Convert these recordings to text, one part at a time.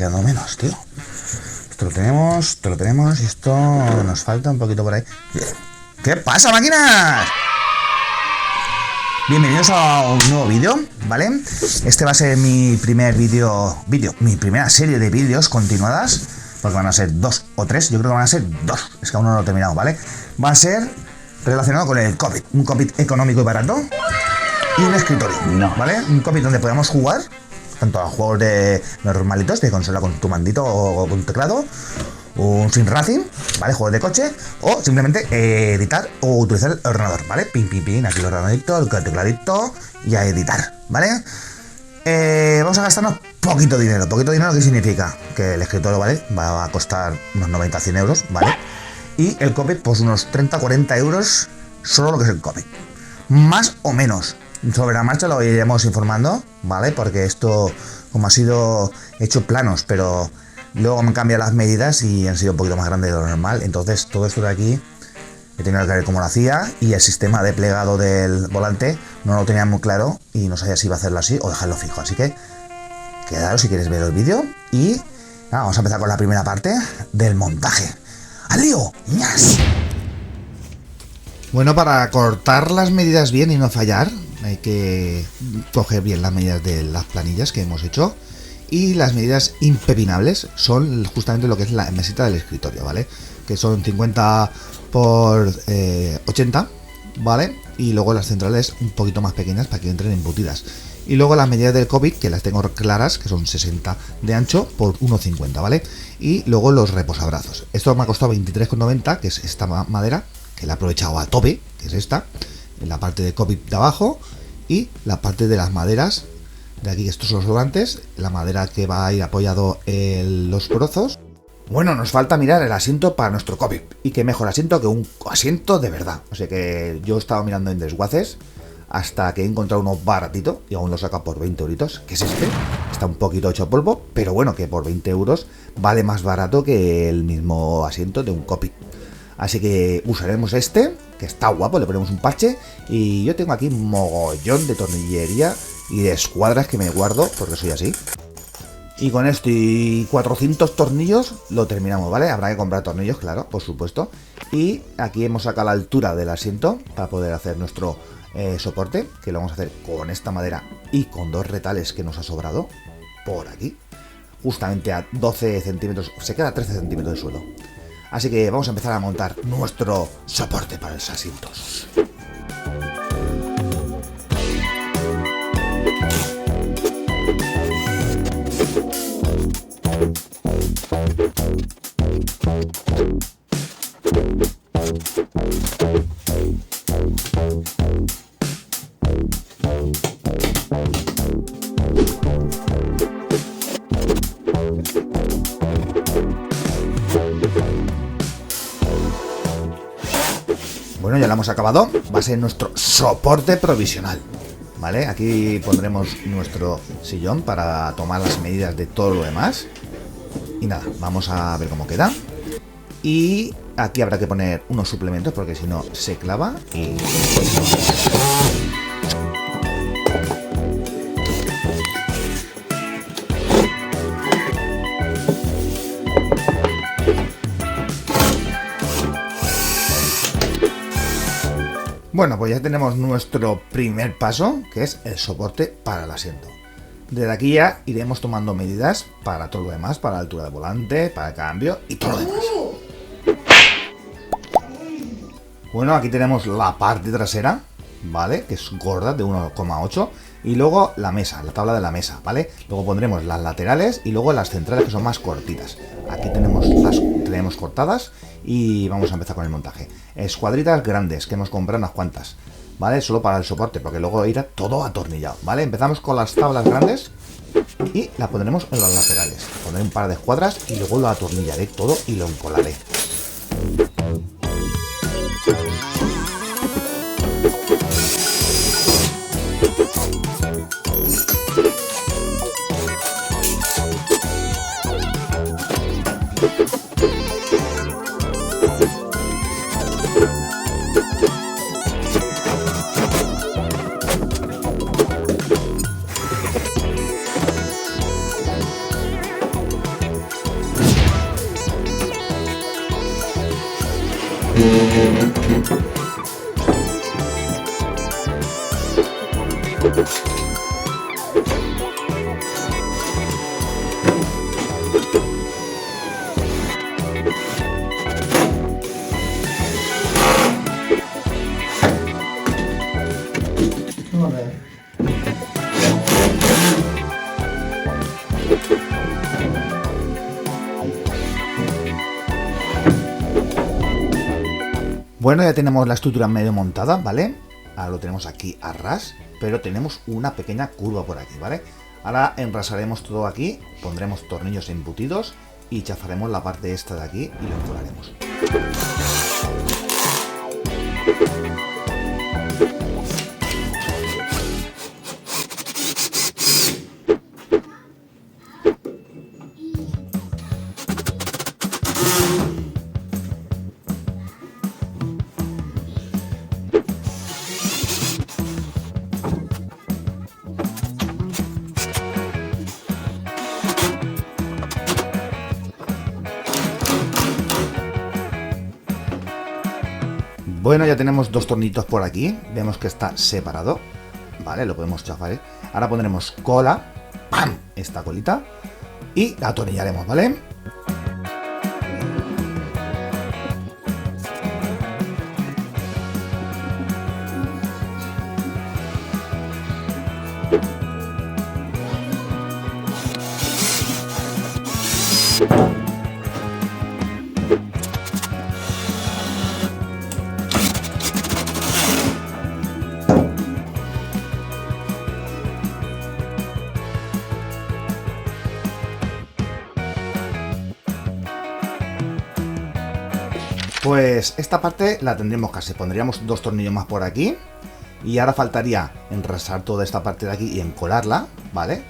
quedando menos, tío. Esto lo tenemos y esto nos falta un poquito por ahí. ¿Qué pasa, máquinas? Bienvenidos a un nuevo vídeo, ¿vale? Este va a ser mi primer mi primera serie de vídeos continuadas, porque van a ser 2 o 3, yo creo que van a ser 2, es que aún no lo he terminado, ¿vale? Va a ser relacionado con el COVID, un COVID económico y barato y un escritorio, ¿vale? Un COVID donde podamos jugar tanto a juegos normalitos de consola con tu mandito o con tu teclado, un sim racing, ¿vale? Juegos de coche, o simplemente editar o utilizar el ordenador, ¿vale? Pin, pin, pin, aquí el ordenadorito, el tecladito y a editar, ¿vale? Vamos a gastarnos poquito dinero. ¿Qué significa? Que el escritorio, ¿vale? Va a costar unos 90-100 euros, ¿vale? Y el COVID, pues unos 30-40 euros, solo lo que es el COVID. Más o menos. Sobre la marcha lo iremos informando, ¿vale? Porque esto, como ha sido hecho planos, pero luego me cambian las medidas y han sido un poquito más grandes de lo normal. Entonces todo esto de aquí he tenido que ver cómo lo hacía, y el sistema de plegado del volante no lo tenía muy claro y no sabía si iba a hacerlo así o dejarlo fijo. Así que quedaros si queréis ver el vídeo y nada, vamos a empezar con la primera parte del montaje. ¡Al lío! ¡Yes! Bueno, para cortar las medidas bien y no fallar, hay que coger bien las medidas de las planillas que hemos hecho, y las medidas impepinables son justamente lo que es la mesita del escritorio, ¿vale? Que son 50 por 80, ¿vale? Y luego las centrales un poquito más pequeñas para que entren embutidas. Y luego las medidas del COVID, que las tengo claras, que son 60 de ancho por 1,50, ¿vale? Y luego los reposabrazos. Esto me ha costado 23,90, que es esta madera, que la he aprovechado a tope, que es esta, en la parte de COVID de abajo, y la parte de las maderas de aquí, que estos son los sobrantes, la madera que va a ir apoyado en los brozos. Bueno, nos falta mirar el asiento para nuestro COVID, y qué mejor asiento que un asiento de verdad. O sea que yo he estado mirando en desguaces hasta que he encontrado uno baratito, y aún lo saca por 20 euritos, que es este. Está un poquito hecho polvo, pero bueno, que por 20 euros vale más barato que el mismo asiento de un COVID. Así que usaremos este, que está guapo, le ponemos un parche, y yo tengo aquí un mogollón de tornillería y de escuadras que me guardo, porque soy así. Y con esto y 400 tornillos lo terminamos, ¿vale? Habrá que comprar tornillos, claro, por supuesto. Y aquí hemos sacado la altura del asiento para poder hacer nuestro soporte, que lo vamos a hacer con esta madera y con 2 retales que nos ha sobrado por aquí, justamente a 12 centímetros, se queda 13 centímetros de suelo. Así que vamos a empezar a montar nuestro soporte para los asientos. Bueno, ya lo hemos acabado. Va a ser nuestro soporte provisional, ¿vale? Aquí pondremos nuestro sillón para tomar las medidas de todo lo demás. Y nada, vamos a ver cómo queda. Y aquí habrá que poner unos suplementos, porque si no se clava y... Bueno, pues ya tenemos nuestro primer paso, que es el soporte para el asiento. Desde aquí ya iremos tomando medidas para todo lo demás, para la altura del volante, para el cambio y todo lo demás. Bueno, aquí tenemos la parte trasera, ¿vale? Que es gorda, de 1,8. Y luego la mesa, la tabla de la mesa, ¿vale? Luego pondremos las laterales y luego las centrales, que son más cortitas. Aquí tenemos las tenemos cortadas y vamos a empezar con el montaje. Escuadritas grandes, que hemos comprado unas cuantas, ¿vale? Solo para el soporte, porque luego irá todo atornillado, ¿vale? Empezamos con las tablas grandes y la pondremos en los laterales. Pondré un par de escuadras y luego lo atornillaré todo y lo encolaré. Bueno, ya tenemos la estructura medio montada, ¿vale? Ahora lo tenemos aquí a ras, pero tenemos una pequeña curva por aquí, ¿vale? Ahora enrasaremos todo aquí, pondremos tornillos embutidos y chafaremos la parte esta de aquí y lo encolaremos. Bueno, ya tenemos dos tornitos por aquí. Vemos que está separado. Vale, lo podemos chafar, ¿eh? Ahora pondremos cola. ¡Pam! Esta colita. Y la atornillaremos, ¿vale? Pues esta parte la tendremos casi, pondríamos dos tornillos más por aquí y ahora faltaría enrasar toda esta parte de aquí y encolarla, ¿vale?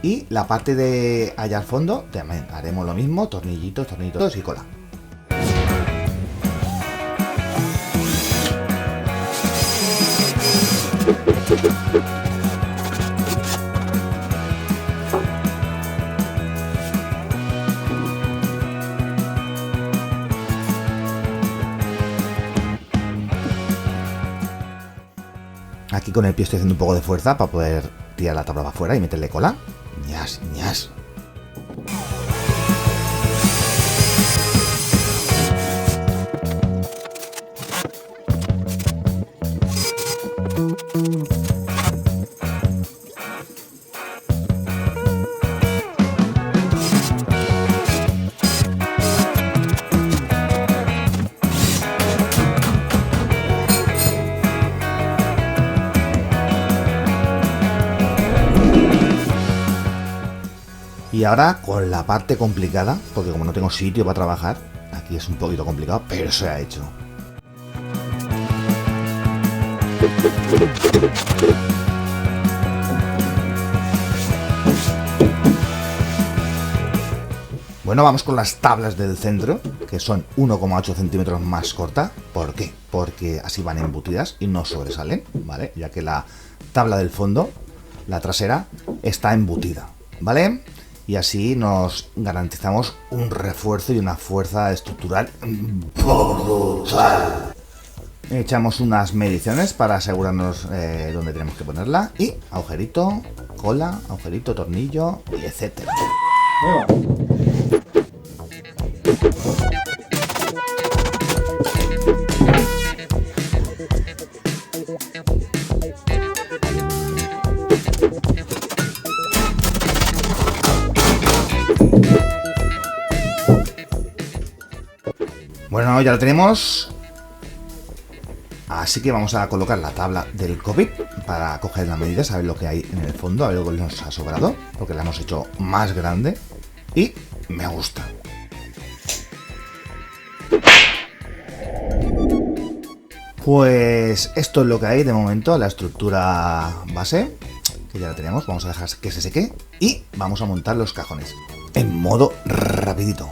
Y la parte de allá al fondo también haremos lo mismo, tornillitos, tornillitos y cola. Aquí con el pie estoy haciendo un poco de fuerza para poder tirar la tabla para afuera y meterle cola. Ñas, ñas. Y ahora con la parte complicada, porque como no tengo sitio para trabajar, aquí es un poquito complicado, pero se ha hecho. Bueno, vamos con las tablas del centro, que son 1,8 centímetros más corta. ¿Por qué? Porque así van embutidas y no sobresalen, ¿vale? Ya que la tabla del fondo, la trasera, está embutida, ¿vale? Y así nos garantizamos un refuerzo y una fuerza estructural brutal. Echamos unas mediciones para asegurarnos dónde tenemos que ponerla. Y agujerito, cola, agujerito, tornillo, y etcétera. Bueno, ya lo tenemos. Así que vamos a colocar la tabla del COVID para coger las medidas, a ver lo que hay en el fondo, a ver lo que nos ha sobrado, porque la hemos hecho más grande y me gusta. Pues esto es lo que hay de momento, la estructura base, que ya la tenemos. Vamos a dejar que se seque y vamos a montar los cajones en modo rapidito.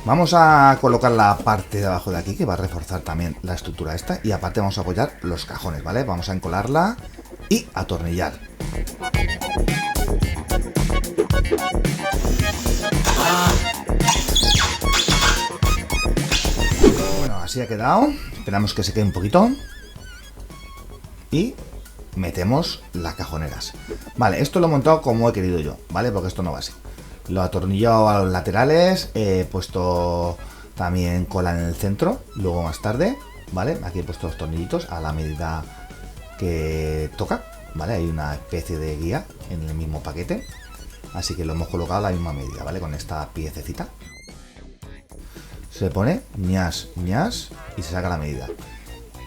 Vamos a colocar la parte de abajo de aquí, que va a reforzar también la estructura esta, y aparte vamos a apoyar los cajones, ¿vale? Vamos a encolarla y atornillar. Bueno, así ha quedado. Esperamos que se quede un poquito. Y metemos las cajoneras. Vale, esto lo he montado como he querido yo, ¿vale? Porque esto no va así. Lo he atornillado a los laterales, he puesto también cola en el centro, luego más tarde, ¿vale? Aquí he puesto los tornillitos a la medida que toca, ¿vale? Hay una especie de guía en el mismo paquete, así que lo hemos colocado a la misma medida, ¿vale? Con esta piececita. Se pone ñas, ñas y se saca la medida.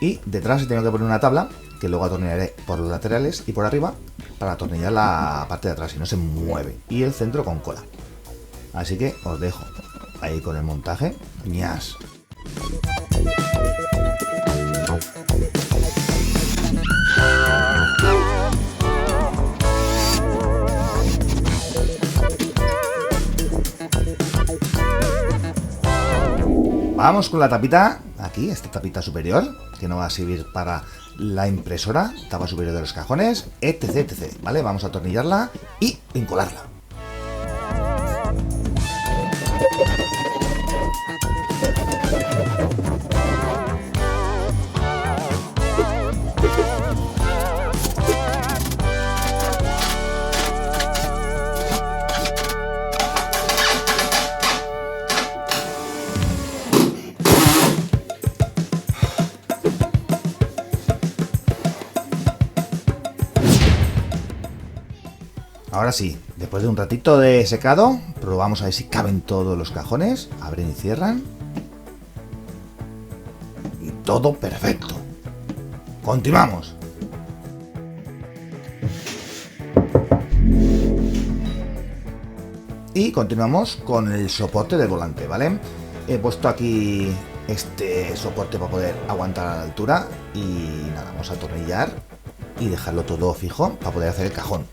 Y detrás tengo que poner una tabla que luego atornillaré por los laterales y por arriba para atornillar la parte de atrás y no se mueve. Y el centro con cola. Así que os dejo ahí con el montaje. ñas. Vamos con la tapita, aquí, esta tapita superior, que no va a servir para la impresora, tapa superior de los cajones, etc, etc, ¿vale? Vamos a atornillarla y encolarla. Ahora sí, después de un ratito de secado, probamos a ver si caben todos los cajones. Abren y cierran. Y todo perfecto. Continuamos. Y continuamos con el soporte del volante, ¿vale? He puesto aquí este soporte para poder aguantar a la altura. Y nada, vamos a atornillar y dejarlo todo fijo para poder hacer el cajón.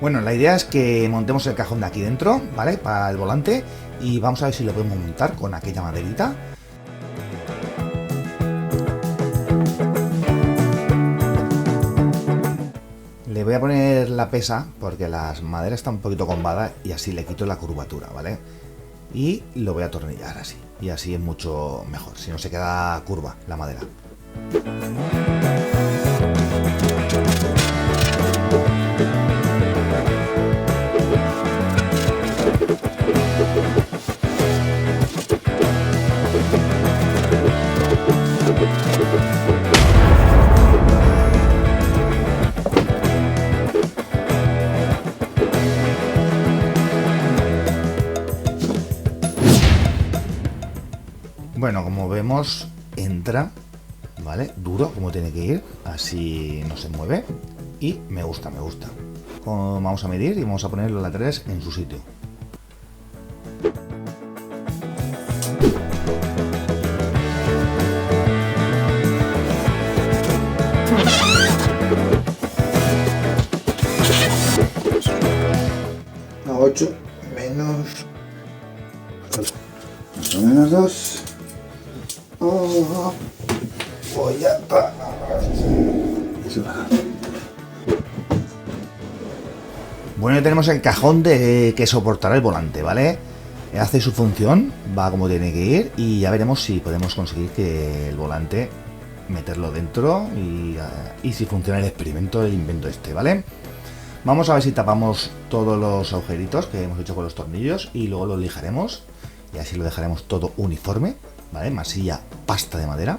Bueno, la idea es que montemos el cajón de aquí dentro, ¿vale? Para el volante. Y vamos a ver si lo podemos montar con aquella maderita. Le voy a poner la pesa porque las maderas están un poquito combadas y así le quito la curvatura, ¿vale? Y lo voy a atornillar así. Y así es mucho mejor, si no se queda curva la madera. Bueno, como vemos, entra, ¿vale? Duro, como tiene que ir, así no se mueve. Y me gusta, me gusta. Vamos a medir y vamos a poner los laterales en su sitio. A 8 menos... más o menos 2. Pues ya está. Bueno, ya tenemos el cajón que soportará el volante, ¿vale? Hace su función, va como tiene que ir y ya veremos si podemos conseguir que el volante meterlo dentro y si funciona el experimento, el invento este, ¿vale? Vamos a ver si tapamos todos los agujeritos que hemos hecho con los tornillos y luego los lijaremos y así lo dejaremos todo uniforme, ¿vale? Masilla, pasta de madera.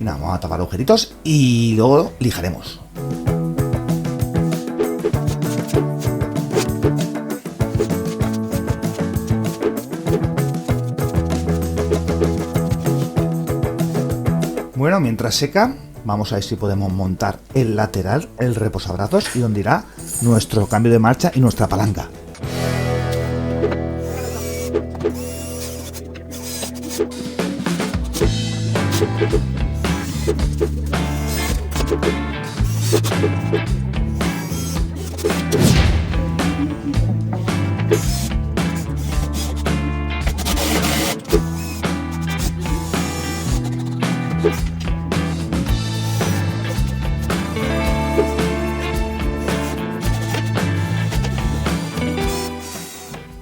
Y nada, vamos a tapar agujeritos y luego lijaremos. Bueno, mientras seca, vamos a ver si podemos montar el lateral, el reposabrazos y donde irá nuestro cambio de marcha y nuestra palanca.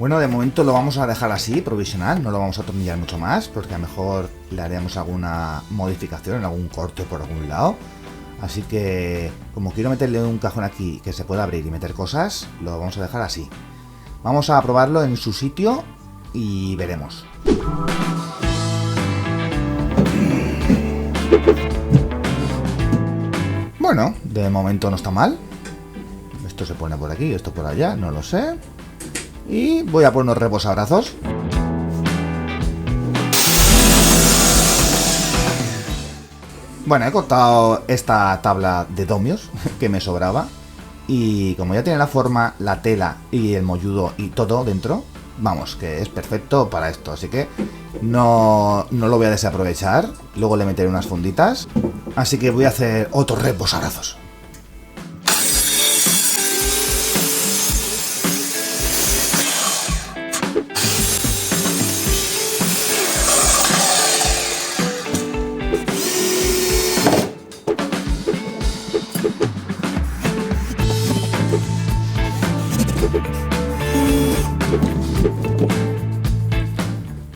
Bueno, de momento lo vamos a dejar así, provisional, no lo vamos a atornillar mucho más, porque a lo mejor le haremos alguna modificación en algún corte por algún lado. Así que, como quiero meterle un cajón aquí que se pueda abrir y meter cosas, lo vamos a dejar así. Vamos a probarlo en su sitio y veremos. Bueno, de momento no está mal. Esto se pone por aquí, esto por allá, no lo sé. Y voy a poner unos reposabrazos. Bueno, he cortado esta tabla de domios que me sobraba. Y como ya tiene la forma, la tela y el molludo y todo dentro, vamos, que es perfecto para esto. Así que no lo voy a desaprovechar. Luego le meteré unas funditas. Así que voy a hacer otros reposabrazos.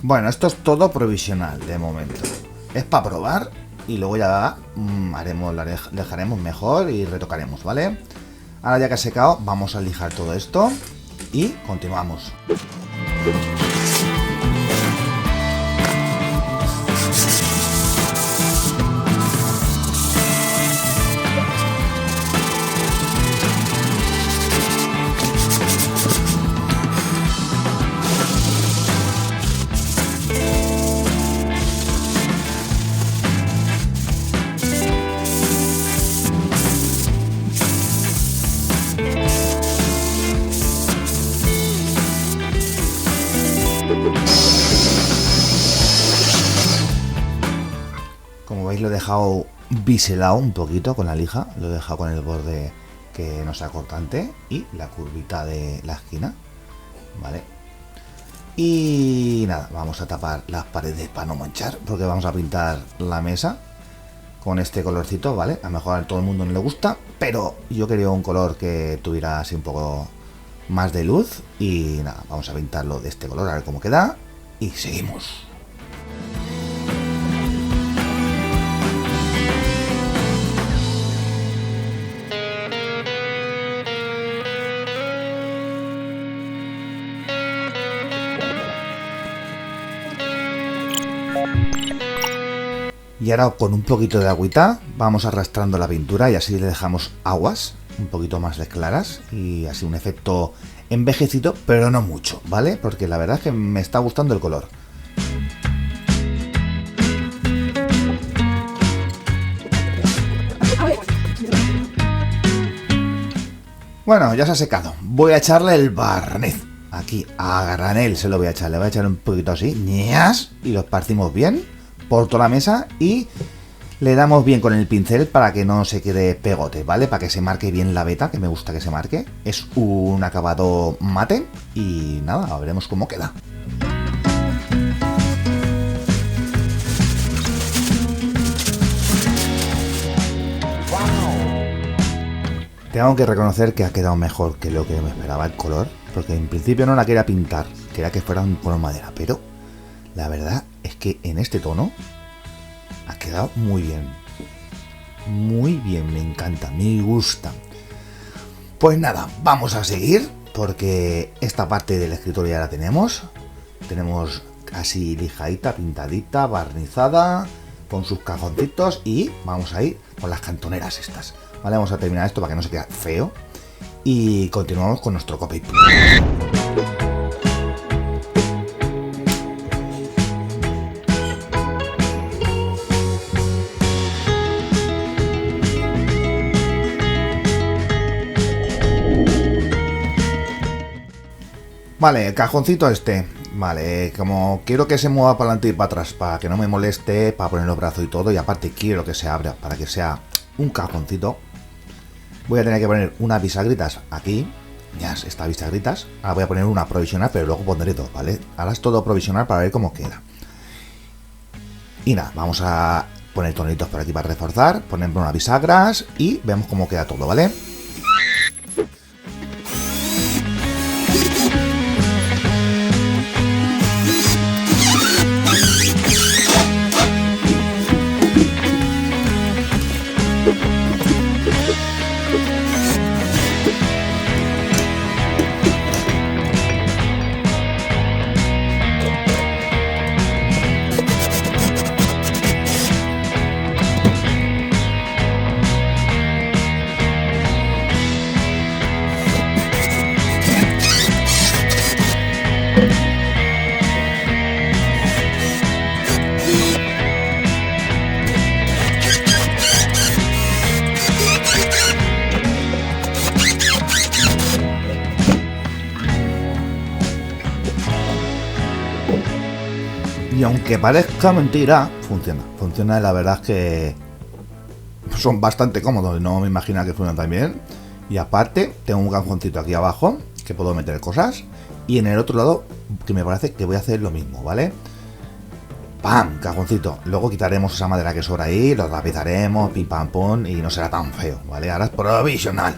Bueno, esto es todo provisional de momento. Es para probar y luego ya lo dejaremos mejor y retocaremos, ¿vale? Ahora ya que ha secado, vamos a lijar todo esto y continuamos. Como veis lo he dejado biselado un poquito con la lija, lo he dejado con el borde que no sea cortante y la curvita de la esquina, ¿vale? Y nada, vamos a tapar las paredes para no manchar, porque vamos a pintar la mesa con este colorcito, ¿vale? A lo mejor a todo el mundo no le gusta, pero yo quería un color que tuviera así un poco más de luz y nada, vamos a pintarlo de este color a ver cómo queda y seguimos. Y ahora con un poquito de agüita vamos arrastrando la pintura y así le dejamos aguas un poquito más claras y así un efecto envejecido, pero no mucho, ¿vale? Porque la verdad es que me está gustando el color. Bueno, ya se ha secado. Voy a echarle el barniz. Aquí, a granel se lo voy a echar. Le voy a echar un poquito así, ¡ñas! Y lo esparcimos bien por toda la mesa y le damos bien con el pincel para que no se quede pegote, ¿vale? Para que se marque bien la veta, que me gusta que se marque. Es un acabado mate y nada, veremos cómo queda. Tengo que reconocer que ha quedado mejor que lo que me esperaba el color, porque en principio no la quería pintar, quería que fuera un color madera, pero la verdad es que en este tono ha quedado muy bien. Muy bien, me encanta, me gusta. Pues nada, vamos a seguir, porque esta parte del escritorio ya la tenemos. Tenemos casi lijadita, pintadita, barnizada, con sus cajoncitos y vamos a ir con las cantoneras estas. Vale, vamos a terminar esto para que no se quede feo. Y continuamos con nuestro copy. Vale, el cajoncito este. Vale, como quiero que se mueva para adelante y para atrás, para que no me moleste, para poner los brazos y todo, y aparte quiero que se abra para que sea un cajoncito, voy a tener que poner unas bisagritas aquí. Ya está, bisagritas. Ahora voy a poner una provisional, pero luego pondré dos, ¿vale? Ahora es todo provisional para ver cómo queda. Y nada, vamos a poner tornillitos por aquí para reforzar, poner unas bisagras y vemos cómo queda todo, ¿vale? aunque parezca mentira, funciona. Funciona y la verdad es que son bastante cómodos. No me imagino que funcionan tan bien. Y aparte, tengo un cajoncito aquí abajo que puedo meter cosas. Y en el otro lado, que me parece que voy a hacer lo mismo, ¿vale? ¡Pam! Cajoncito. Luego quitaremos esa madera que sobra ahí, lo tapizaremos, pim pam pum, y no será tan feo, ¿vale? Ahora es provisional.